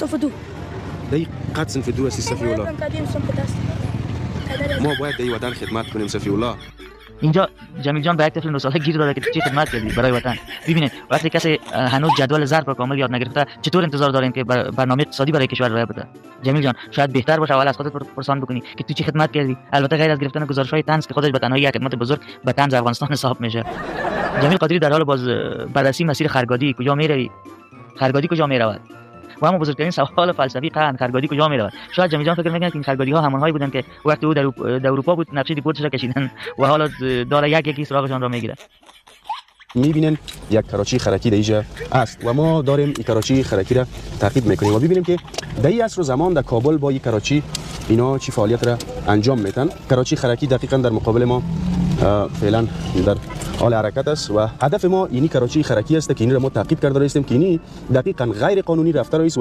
صف دو دی قد صنف دو هستی صفی الله. قدیم صف دست. ما باید در این وطن خدمت کنیم صفی الله. اینجا جمیل جان به یک طفل 9 ساله گیر داده که چی خدمت کردی برای وطن. ببینید وقتی کسی هنوز جدول ظرف رو کامل یاد نگرفته چطور انتظار داریم که برنامه اقتصادی برای کشور راه بده. جمیل جان شاید بهتر باشه اول از خودت پرسان بکنی که تو چی خدمت کردی. البته غیر از گرفتن گزارش‌های طنز که خودش به تنهایی یک خدمت بزرگ به طنز افغانستان حساب میشه. جمیل قادری در حال بررسی مسیر خرگادی کجا میروی؟ خرگادی کجا میرود؟ و اما بزرگترین سوال فلسفی قرن خرگادی کجا میرود؟ شاید جمیل جان فکر میکنه که این خرگادی ها همانهایی بودن که وقتی او در اروپا بود نقشه دیپورتش را کشیدن و حالا داره یکی سراغشان را میگیره. میبینین یک کراچی خرکی در اینجا است و ما داریم این کراچی خرکی را تعقیب میکنیم و ببینیم که در این عصر و زمان در کابل با این کراچی اینا چی فعالیت را انجام میتن. کراچی خرکی دقیقاً در مقابل ما فعلا در حال حرکت است و هدف ما اینی کراچی خرکی است که این را ما تعقیب کرده هستیم که اینی دقیقاً غیر قانونی رفتار است.